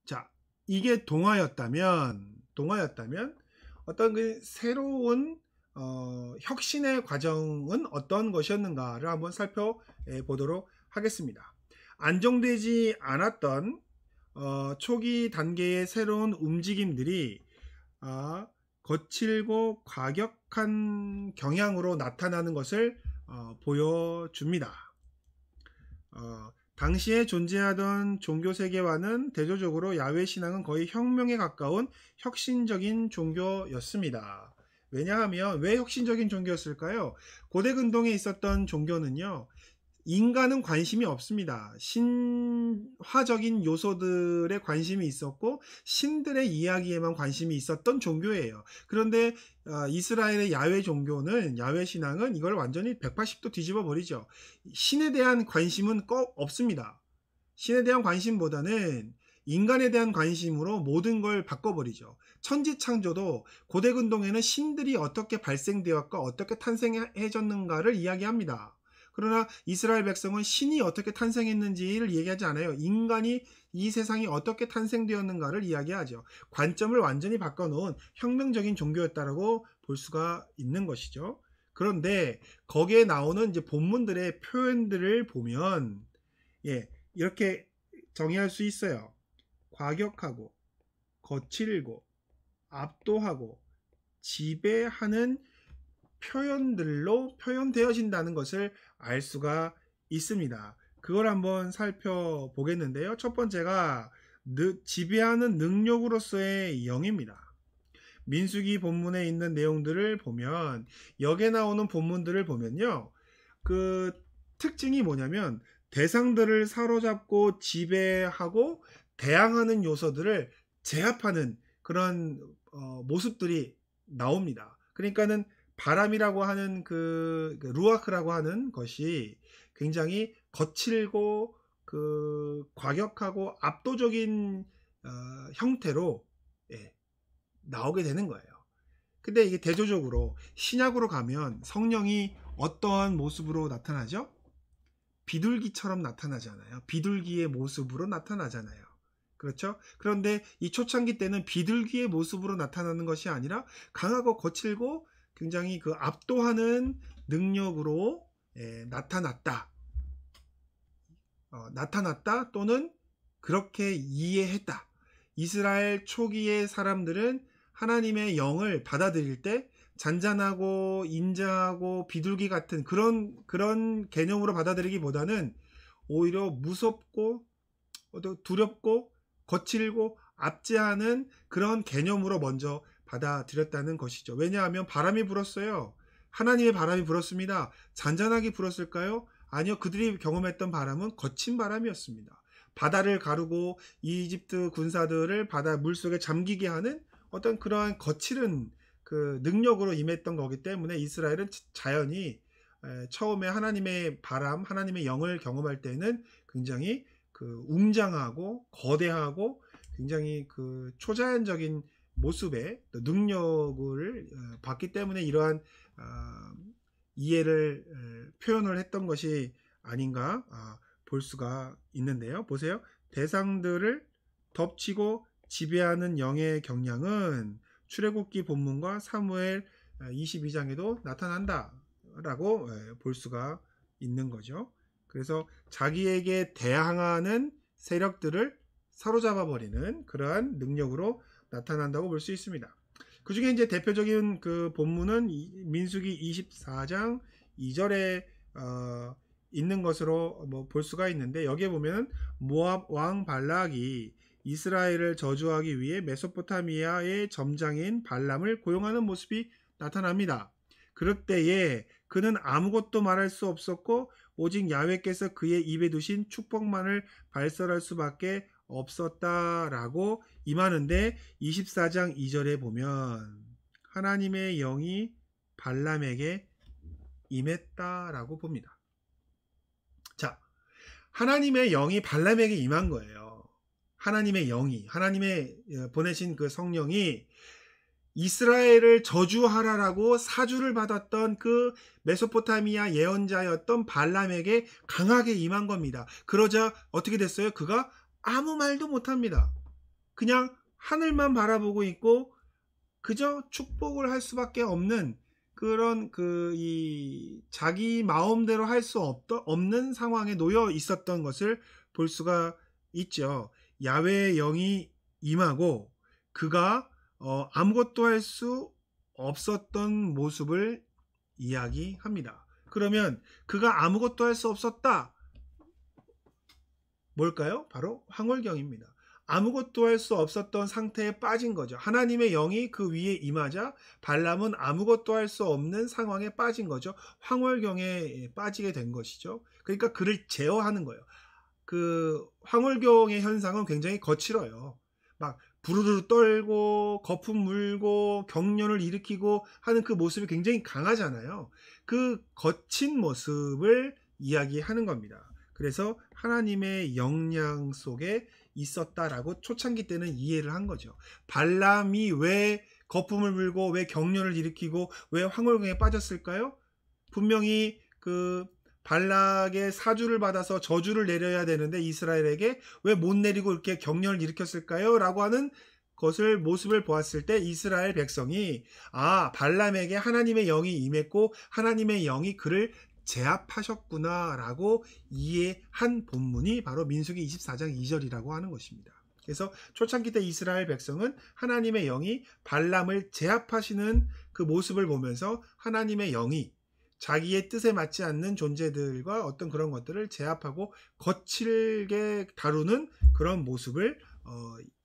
자, 이게 동화였다면 어떤 그 새로운 혁신의 과정은 어떤 것이었는가를 한번 살펴보도록 하겠습니다. 안정되지 않았던 초기 단계의 새로운 움직임들이 거칠고 과격한 경향으로 나타나는 것을 보여줍니다. 당시에 존재하던 종교세계와는 대조적으로 야훼 신앙은 거의 혁명에 가까운 혁신적인 종교였습니다. 왜냐하면 왜 혁신적인 종교였을까요? 고대 근동에 있었던 종교는요, 인간은 관심이 없습니다. 신화적인 요소들에 관심이 있었고 신들의 이야기에만 관심이 있었던 종교예요. 그런데 이스라엘의 야훼 종교는, 야훼 신앙은 이걸 완전히 180도 뒤집어 버리죠. 신에 대한 관심은 없습니다. 신에 대한 관심보다는 인간에 대한 관심으로 모든 걸 바꿔버리죠. 천지창조도 고대 근동에는 신들이 어떻게 발생되었고 어떻게 탄생해졌는가를 이야기합니다. 그러나 이스라엘 백성은 신이 어떻게 탄생했는지를 얘기하지 않아요. 인간이 이 세상이 어떻게 탄생되었는가를 이야기하죠. 관점을 완전히 바꿔놓은 혁명적인 종교였다라고 볼 수가 있는 것이죠. 그런데 거기에 나오는 이제 본문들의 표현들을 보면 이렇게 정의할 수 있어요. 과격하고 거칠고 압도하고 지배하는 표현들로 표현되어진다는 것을 알 수가 있습니다. 그걸 한번 살펴보겠는데요. 첫 번째가 지배하는 능력으로서의 영입니다. 민수기 본문에 있는 내용들을 보면, 여기에 나오는 본문들을 보면요, 그 특징이 뭐냐면 대상들을 사로잡고 지배하고 대항하는 요소들을 제압하는 그런 모습들이 나옵니다. 그러니까는 바람이라고 하는 그 루아크라고 하는 것이 굉장히 거칠고 과격하고 압도적인 형태로 나오게 되는 거예요. 근데 이게 대조적으로 신약으로 가면 성령이 어떠한 모습으로 나타나죠? 비둘기처럼 나타나잖아요. 비둘기의 모습으로 나타나잖아요. 그렇죠? 그런데 이 초창기 때는 비둘기의 모습으로 나타나는 것이 아니라 강하고 거칠고 굉장히 그 압도하는 능력으로 나타났다. 나타났다 또는 그렇게 이해했다. 이스라엘 초기의 사람들은 하나님의 영을 받아들일 때 잔잔하고 인자하고 비둘기 같은 그런 개념으로 받아들이기보다는 오히려 무섭고 두렵고 거칠고 압제하는 그런 개념으로 먼저 받아들였다는 것이죠. 왜냐하면 바람이 불었어요. 하나님의 바람이 불었습니다. 잔잔하게 불었을까요? 아니요. 그들이 경험했던 바람은 거친 바람이었습니다. 바다를 가르고 이집트 군사들을 바다 물속에 잠기게 하는 어떤 그러한 거칠은 그 능력으로 임했던 거기 때문에 이스라엘은 자연히 처음에 하나님의 바람, 하나님의 영을 경험할 때는 굉장히 그 웅장하고 거대하고 굉장히 그 초자연적인 모습의 능력을 받기 때문에 이러한 이해를 표현을 했던 것이 아닌가 볼 수가 있는데요. 보세요. 대상들을 덮치고 지배하는 영의 경향은 출애굽기 본문과 사무엘 22장에도 나타난다 라고 볼 수가 있는 거죠. 그래서 자기에게 대항하는 세력들을 사로잡아 버리는 그러한 능력으로 나타난다고 볼 수 있습니다. 그 중에 이제 대표적인 그 본문은 민수기 24장 2절에 있는 것으로 볼 수가 있는데, 여기에 보면 모압 왕 발락이 이스라엘을 저주하기 위해 메소포타미아의 점장인 발람을 고용하는 모습이 나타납니다. 그럴 때에 그는 아무것도 말할 수 없었고 오직 야훼께서 그의 입에 두신 축복만을 발설할 수밖에 없었다라고 임하는데, 24장 2절에 보면 하나님의 영이 발람에게 임했다라고 봅니다. 자, 하나님의 영이 발람에게 임한 거예요. 하나님의 영이, 하나님의 보내신 그 성령이 이스라엘을 저주하라라고 사주를 받았던 그 메소포타미아 예언자였던 발람에게 강하게 임한 겁니다. 그러자 어떻게 됐어요? 그가 아무 말도 못합니다. 그냥 하늘만 바라보고 있고 그저 축복을 할 수밖에 없는 그런 이 자기 마음대로 할 수 없는 상황에 놓여 있었던 것을 볼 수가 있죠. 야훼의 영이 임하고 그가 아무것도 할 수 없었던 모습을 이야기합니다. 그러면 그가 아무것도 할 수 없었다. 뭘까요? 바로 황홀경입니다. 아무것도 할 수 없었던 상태에 빠진 거죠. 하나님의 영이 그 위에 임하자 발람은 아무것도 할 수 없는 상황에 빠진 거죠. 황홀경에 빠지게 된 것이죠. 그러니까 그를 제어하는 거예요. 그 황홀경의 현상은 굉장히 거칠어요. 막 부르르 떨고 거품 물고 경련을 일으키고 하는 그 모습이 굉장히 강하잖아요. 그 거친 모습을 이야기하는 겁니다. 그래서 하나님의 영향 속에 있었다라고 초창기 때는 이해를 한 거죠. 발람이 왜 거품을 물고 왜 경련을 일으키고 왜 황홀경에 빠졌을까요? 분명히 그 발락의 사주를 받아서 저주를 내려야 되는데 이스라엘에게 왜 못 내리고 이렇게 경련을 일으켰을까요? 라고 하는 것을 모습을 보았을 때 이스라엘 백성이 발람에게 하나님의 영이 임했고 하나님의 영이 그를 제압하셨구나 라고 이해한 본문이 바로 민수기 24장 2절이라고 하는 것입니다. 그래서 초창기 때 이스라엘 백성은 하나님의 영이 발람을 제압하시는 그 모습을 보면서 하나님의 영이 자기의 뜻에 맞지 않는 존재들과 어떤 그런 것들을 제압하고 거칠게 다루는 그런 모습을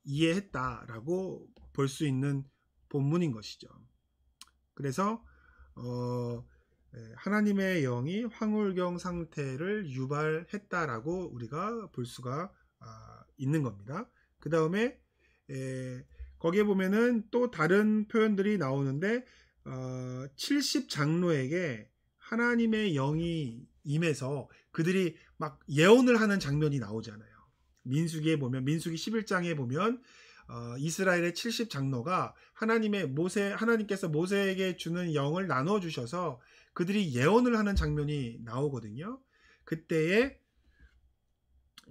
이해했다라고 볼 수 있는 본문인 것이죠. 그래서 하나님의 영이 황홀경 상태를 유발했다라고 우리가 볼 수가 있는 겁니다. 그 다음에 거기에 보면은 또 다른 표현들이 나오는데 70장로에게 하나님의 영이 임해서 그들이 막 예언을 하는 장면이 나오잖아요. 민수기에 보면 민수기 11장에 보면 이스라엘의 70장로가 하나님께서 모세에게 주는 영을 나눠 주셔서 그들이 예언을 하는 장면이 나오거든요. 그때에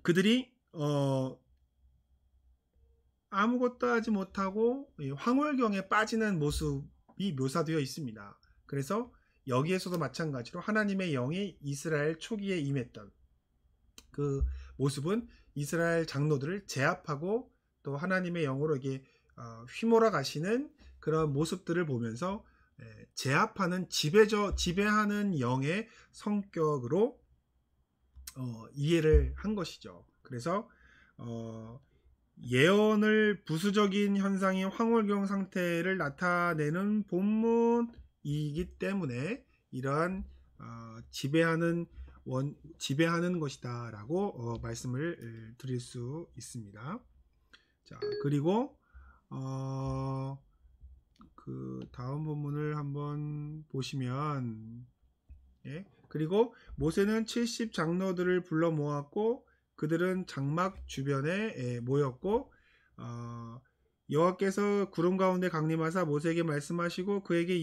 그들이 아무것도 하지 못하고 황홀경에 빠지는 모습이 묘사되어 있습니다. 그래서 여기에서도 마찬가지로 하나님의 영이 이스라엘 초기에 임했던 그 모습은 이스라엘 장로들을 제압하고 또 하나님의 영으로 이게 휘몰아 가시는 그런 모습들을 보면서 제압하는 지배하는 영의 성격으로 이해를 한 것이죠. 그래서 예언을 부수적인 현상이 황홀경 상태를 나타내는 본문이기 때문에 이러한 지배하는 것이다 라고 말씀을 드릴 수 있습니다. 자, 그리고 그 다음 본문을 한번 보시면 그리고 모세는 70 장로들을 불러 모았고 그들은 장막 주변에 모였고 여호와께서 구름 가운데 강림하사 모세에게 말씀하시고 그에게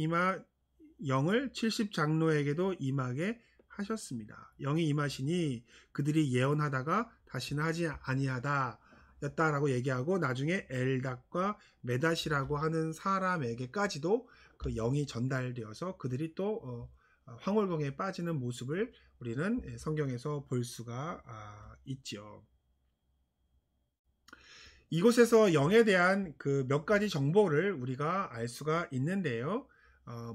영을 70 장로에게도 임하게 하셨습니다. 영이 임하시니 그들이 예언하다가 다시는 하지 아니하다 였다라고 얘기하고 나중에 엘닷과 메닷이라고 하는 사람에게까지도 그 영이 전달되어서 그들이 또 황홀경에 빠지는 모습을 우리는 성경에서 볼 수가 있죠. 이곳에서 영에 대한 그 몇 가지 정보를 우리가 알 수가 있는데요.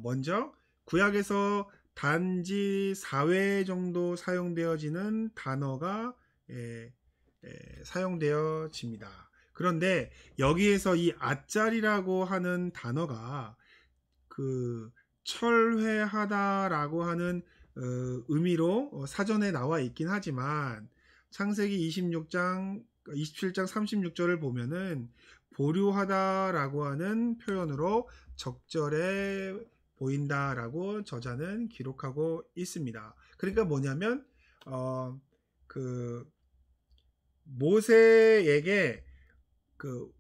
먼저 구약에서 단지 4회 정도 사용되어지는 단어가 사용되어집니다. 그런데 여기에서 이 아짤이라고 하는 단어가 그 철회하다라고 하는 의미로 사전에 나와 있긴 하지만 창세기 26장 27장 36절을 보면은 보류하다라고 하는 표현으로 적절해 보인다라고 저자는 기록하고 있습니다. 그러니까 뭐냐면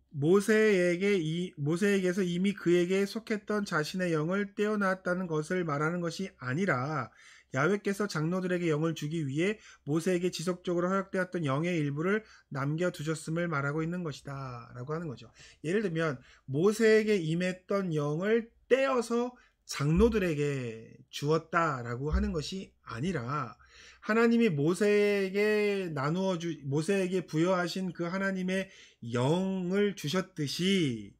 모세에게서 이미 그에게 속했던 자신의 영을 떼어놨다는 것을 말하는 것이 아니라 야훼께서 장로들에게 영을 주기 위해 모세에게 지속적으로 허락되었던 영의 일부를 남겨두셨음을 말하고 있는 것이다 라고 하는 거죠. 예를 들면 모세에게 임했던 영을 떼어서 장로들에게 주었다라고 하는 것이 아니라 하나님이 모세에게 부여하신 그 하나님의 영을 주셨듯이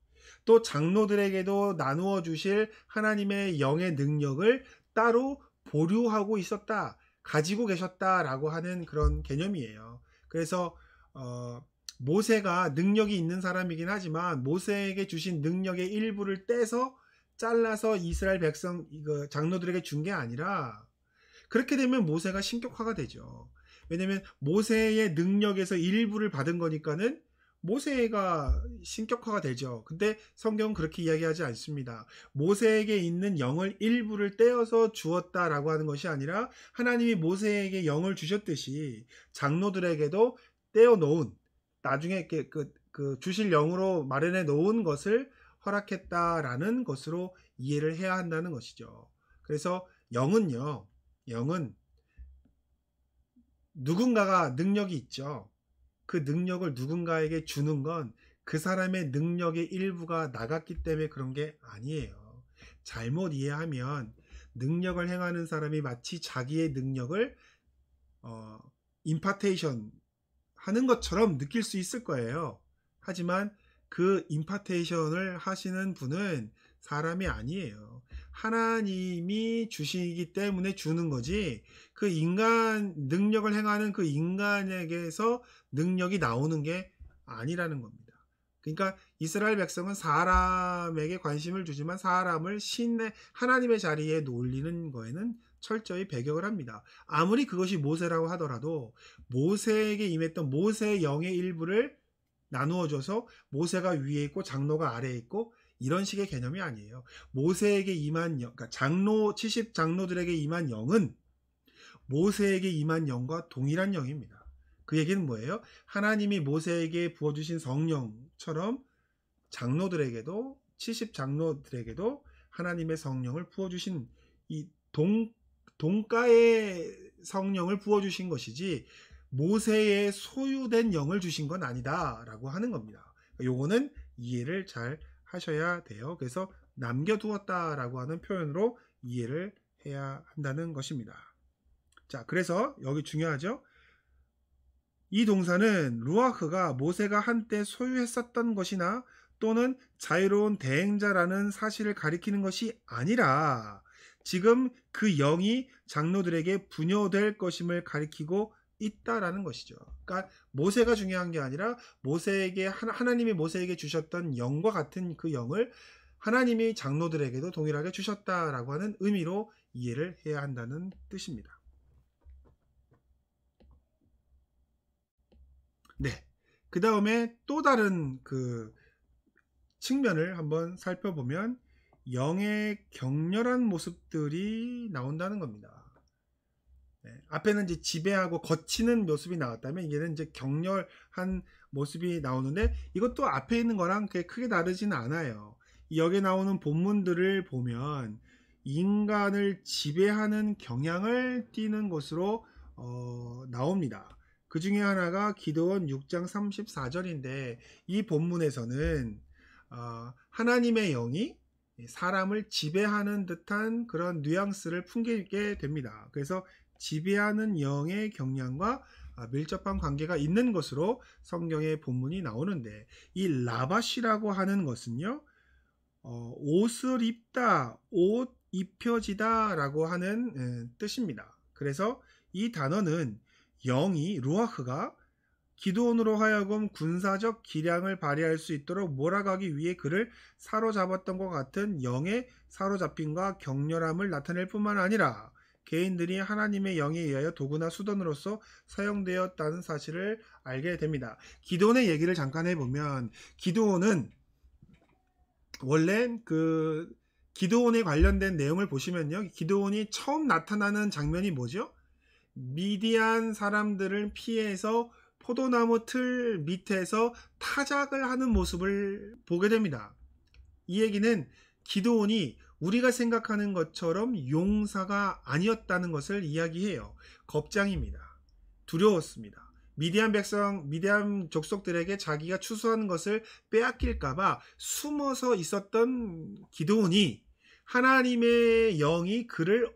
또 장로들에게도 나누어 주실 하나님의 영의 능력을 따로 보류하고 있었다, 가지고 계셨다라고 하는 그런 개념이에요. 그래서 모세가 능력이 있는 사람이긴 하지만 모세에게 주신 능력의 일부를 떼서 잘라서 이스라엘 백성 장로들에게 준 게 아니라, 그렇게 되면 모세가 신격화가 되죠. 왜냐하면 모세의 능력에서 일부를 받은 거니까는 모세가 신격화가 되죠. 근데 성경은 그렇게 이야기하지 않습니다. 모세에게 있는 영을 일부를 떼어서 주었다라고 하는 것이 아니라 하나님이 모세에게 영을 주셨듯이 장로들에게도 떼어 놓은, 나중에 주실 영으로 마련해 놓은 것을 허락했다라는 것으로 이해를 해야 한다는 것이죠. 그래서 영은 누군가가 능력이 있죠. 그 능력을 누군가에게 주는 건 그 사람의 능력의 일부가 나갔기 때문에 그런 게 아니에요. 잘못 이해하면 능력을 행하는 사람이 마치 자기의 능력을 임파테이션 하는 것처럼 느낄 수 있을 거예요. 하지만 그 임파테이션을 하시는 분은 사람이 아니에요. 하나님이 주시기 때문에 주는 거지, 그 인간, 능력을 행하는 그 인간에게서 능력이 나오는 게 아니라는 겁니다. 그러니까 이스라엘 백성은 사람에게 관심을 주지만 사람을 하나님의 자리에 놀리는 거에는 철저히 배격을 합니다. 아무리 그것이 모세라고 하더라도 모세에게 임했던 모세의 영의 일부를 나누어줘서 모세가 위에 있고 장로가 아래에 있고 이런 식의 개념이 아니에요. 모세에게 임한 영, 그러니까 70 장로들에게 임한 영은 모세에게 임한 영과 동일한 영입니다. 그 얘기는 뭐예요? 하나님이 모세에게 부어주신 성령처럼 70 장로들에게도 하나님의 성령을 부어주신, 이 동가의 성령을 부어주신 것이지 모세의 소유된 영을 주신 건 아니다 라고 하는 겁니다. 요거는 이해를 잘 하셔야 돼요. 그래서 남겨두었다 라고 하는 표현으로 이해를 해야 한다는 것입니다. 자, 그래서 여기 중요하죠. 이 동사는 루아흐가 모세가 한때 소유했었던 것이나 또는 자유로운 대행자라는 사실을 가리키는 것이 아니라 지금 그 영이 장로들에게 분여될 것임을 가리키고 있다라는 것이죠. 그러니까 모세가 중요한 게 아니라 하나님이 모세에게 주셨던 영과 같은 그 영을 하나님이 장로들에게도 동일하게 주셨다라고 하는 의미로 이해를 해야 한다는 뜻입니다. 네. 그 다음에 또 다른 그 측면을 한번 살펴보면 영의 격렬한 모습들이 나온다는 겁니다. 네. 앞에는 이제 지배하고 거치는 모습이 나왔다면 이제는 이제 격렬한 모습이 나오는데, 이것도 앞에 있는 거랑 크게 다르지는 않아요. 여기 나오는 본문들을 보면 인간을 지배하는 경향을 띠는 것으로 나옵니다. 그 중에 하나가 기도원 6장 34절인데 이 본문에서는 하나님의 영이 사람을 지배하는 듯한 그런 뉘앙스를 풍기게 됩니다. 그래서 지배하는 영의 경향과 밀접한 관계가 있는 것으로 성경의 본문이 나오는데, 이 라바시라고 하는 것은요, 옷을 입다, 옷 입혀지다 라고 하는 뜻입니다. 그래서 이 단어는 영이, 루아흐가 기드온으로 하여금 군사적 기량을 발휘할 수 있도록 몰아가기 위해 그를 사로잡았던 것 같은 영의 사로잡힘과 격렬함을 나타낼 뿐만 아니라 개인들이 하나님의 영에 의하여 도구나 수단으로서 사용되었다는 사실을 알게 됩니다. 기드온의 얘기를 잠깐 해보면, 기드온은 원래 기드온에 관련된 내용을 보시면요, 기드온이 처음 나타나는 장면이 뭐죠? 미디안 사람들을 피해서 포도나무 틀 밑에서 타작을 하는 모습을 보게 됩니다. 이 얘기는 기드온이 우리가 생각하는 것처럼 용사가 아니었다는 것을 이야기해요. 겁장입니다. 두려웠습니다. 미디안 족속들에게 자기가 추수하는 것을 빼앗길까봐 숨어서 있었던 기드온이 하나님의 영이 그를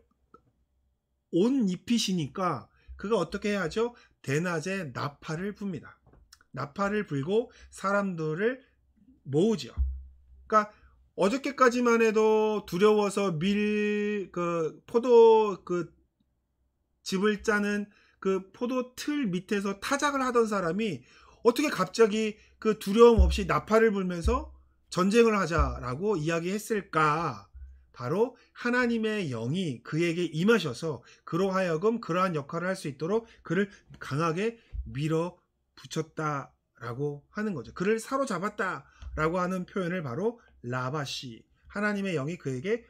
옷 입히시니까 그가 어떻게 해야죠? 대낮에 나팔을 붑니다. 나팔을 불고 사람들을 모으죠. 그러니까 어저께까지만 해도 두려워서 포도 즙을 짜는 그 포도 틀 밑에서 타작을 하던 사람이 어떻게 갑자기 그 두려움 없이 나팔을 불면서 전쟁을 하자라고 이야기했을까? 바로 하나님의 영이 그에게 임하셔서 그로 하여금 그러한 역할을 할 수 있도록 그를 강하게 밀어붙였다라고 하는 거죠. 그를 사로잡았다라고 하는 표현을 바로 라바시, 하나님의 영이 그에게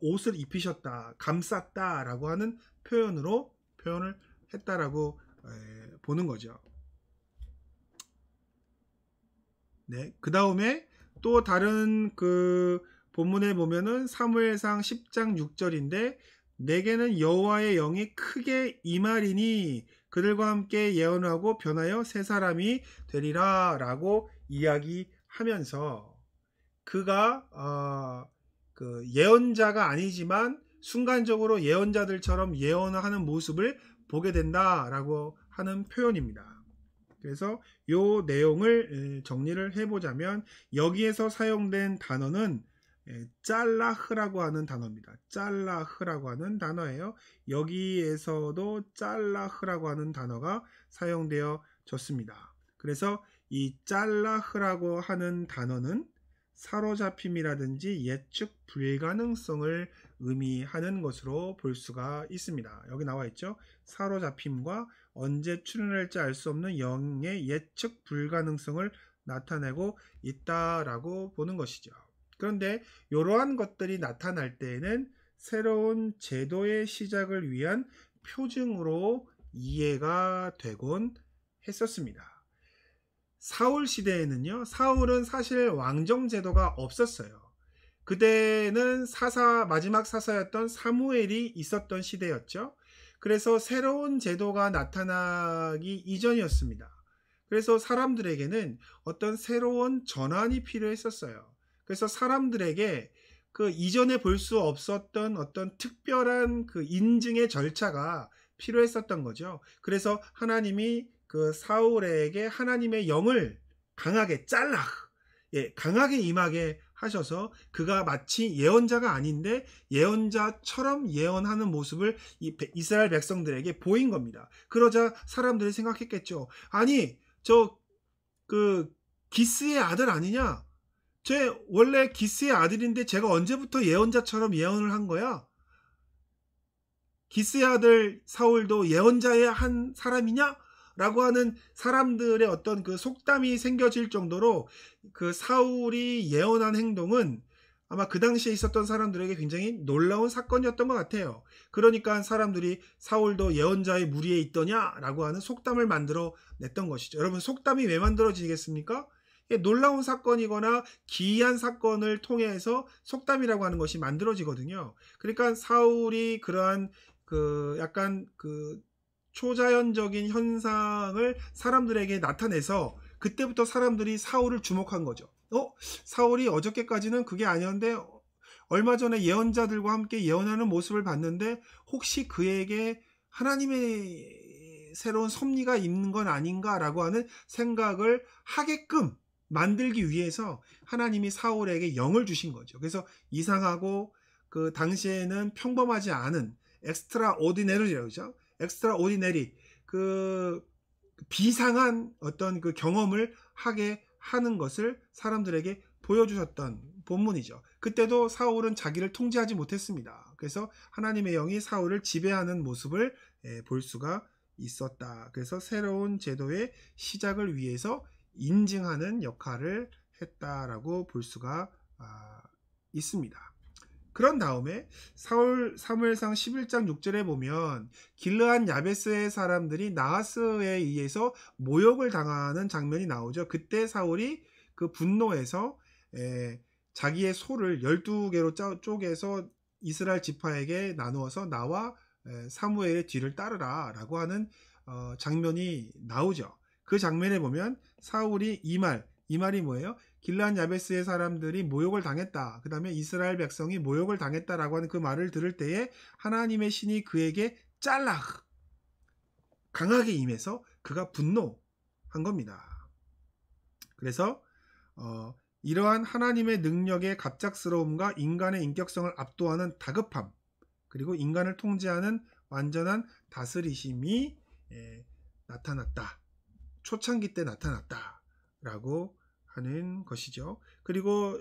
옷을 입히셨다, 감쌌다라고 하는 표현으로 표현을 했다라고 보는 거죠. 네, 그 다음에 또 다른 그 본문에 보면은 사무엘상 10장 6절인데 내게는 여호와의 영이 크게 임하리니 그들과 함께 예언하고 변하여 새 사람이 되리라 라고 이야기하면서 그가 그 예언자가 아니지만 순간적으로 예언자들처럼 예언하는 모습을 보게 된다라고 하는 표현입니다. 그래서 이 내용을 정리를 해보자면 여기에서 사용된 단어는 짤라흐라고 하는 단어입니다. 짤라흐라고 하는 단어예요. 여기에서도 짤라흐라고 하는 단어가 사용되어졌습니다. 그래서 이 짤라흐라고 하는 단어는 사로잡힘이라든지 예측 불가능성을 의미하는 것으로 볼 수가 있습니다. 여기 나와 있죠. 사로잡힘과 언제 출현할지 알 수 없는 영의 예측 불가능성을 나타내고 있다라고 보는 것이죠. 그런데 이러한 것들이 나타날 때에는 새로운 제도의 시작을 위한 표징으로 이해가 되곤 했었습니다. 사울 시대에는요, 사울은 사실 왕정 제도가 없었어요. 그때는 마지막 사사였던 사무엘이 있었던 시대였죠. 그래서 새로운 제도가 나타나기 이전이었습니다. 그래서 사람들에게는 어떤 새로운 전환이 필요했었어요. 그래서 사람들에게 그 이전에 볼 수 없었던 어떤 특별한 그 인증의 절차가 필요했었던 거죠. 그래서 하나님이 그 사울에게 하나님의 영을 강하게 강하게 임하게 하셔서 그가 마치 예언자가 아닌데 예언자처럼 예언하는 모습을 이스라엘 백성들에게 보인 겁니다. 그러자 사람들이 생각했겠죠. 아니, 그 기스의 아들 아니냐? 쟤 원래 기스의 아들인데 제가 언제부터 예언자처럼 예언을 한 거야? 기스의 아들 사울도 예언자의 한 사람이냐? 라고 하는 사람들의 어떤 그 속담이 생겨질 정도로 그 사울이 예언한 행동은 아마 그 당시에 있었던 사람들에게 굉장히 놀라운 사건이었던 것 같아요. 그러니까 사람들이 사울도 예언자의 무리에 있더냐? 라고 하는 속담을 만들어 냈던 것이죠. 여러분, 속담이 왜 만들어지겠습니까? 놀라운 사건이거나 기이한 사건을 통해서 속담이라고 하는 것이 만들어지거든요. 그러니까 사울이 그러한 그 약간 그 초자연적인 현상을 사람들에게 나타내서 그때부터 사람들이 사울을 주목한 거죠. 사울이 어저께까지는 그게 아니었는데 얼마 전에 예언자들과 함께 예언하는 모습을 봤는데 혹시 그에게 하나님의 새로운 섭리가 있는 건 아닌가라고 하는 생각을 하게끔 만들기 위해서 하나님이 사울에게 영을 주신 거죠. 그래서 이상하고 그 당시에는 평범하지 않은 엑스트라오디네리라고 그러죠. 엑스트라오디네리, 그 비상한 어떤 그 경험을 하게 하는 것을 사람들에게 보여주셨던 본문이죠. 그때도 사울은 자기를 통제하지 못했습니다. 그래서 하나님의 영이 사울을 지배하는 모습을 볼 수가 있었다. 그래서 새로운 제도의 시작을 위해서 인증하는 역할을 했다라고 볼 수가 있습니다. 그런 다음에 사무엘상 11장 6절에 보면 길르앗 야베스의 사람들이 나하스에 의해서 모욕을 당하는 장면이 나오죠. 그때 사울이 그 분노해서 자기의 소를 12개로 쪼개서 이스라엘 지파에게 나누어서 나와 사무엘의 뒤를 따르라 라고 하는 장면이 나오죠. 그 장면에 보면 사울이 이 말이 뭐예요? 길르앗 야베스의 사람들이 모욕을 당했다. 그 다음에 이스라엘 백성이 모욕을 당했다라고 하는 그 말을 들을 때에 하나님의 신이 그에게 짤락 강하게 임해서 그가 분노한 겁니다. 그래서 이러한 하나님의 능력의 갑작스러움과 인간의 인격성을 압도하는 다급함, 그리고 인간을 통제하는 완전한 다스리심이 나타났다. 초창기 때 나타났다 라고 하는 것이죠. 그리고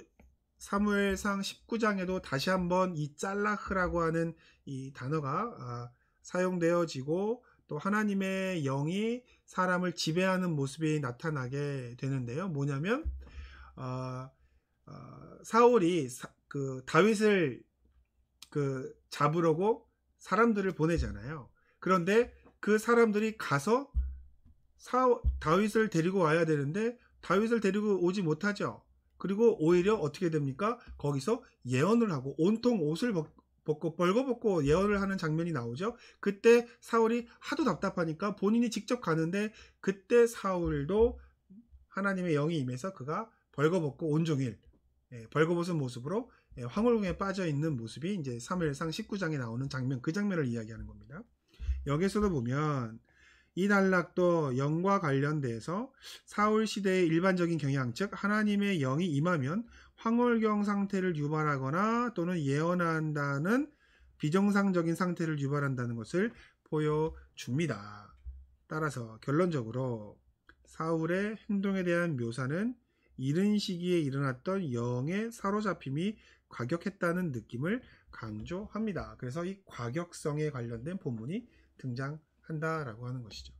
사무엘상 19장에도 다시 한번 이 짤라흐라고 하는 이 단어가 사용되어지고 또 하나님의 영이 사람을 지배하는 모습이 나타나게 되는데요. 뭐냐면 사울이 그 다윗을 잡으려고 사람들을 보내잖아요. 그런데 그 사람들이 가서 다윗을 데리고 와야 되는데 다윗을 데리고 오지 못하죠. 그리고 오히려 어떻게 됩니까? 거기서 예언을 하고 온통 옷을 벗고 벌거벗고 예언을 하는 장면이 나오죠. 그때 사울이 하도 답답하니까 본인이 직접 가는데 그때 사울도 하나님의 영이 임해서 그가 벌거벗고 온종일 벌거벗은 모습으로 황홀궁에 빠져 있는 모습이 이제 사무엘상 19장에 나오는 장면, 그 장면을 이야기하는 겁니다. 여기서도 보면 이 단락도 영과 관련돼서 사울 시대의 일반적인 경향, 즉 하나님의 영이 임하면 황홀경 상태를 유발하거나 또는 예언한다는 비정상적인 상태를 유발한다는 것을 보여줍니다. 따라서 결론적으로 사울의 행동에 대한 묘사는 이른 시기에 일어났던 영의 사로잡힘이 과격했다는 느낌을 강조합니다. 그래서 이 과격성에 관련된 본문이 등장한다라고 하는 것이죠.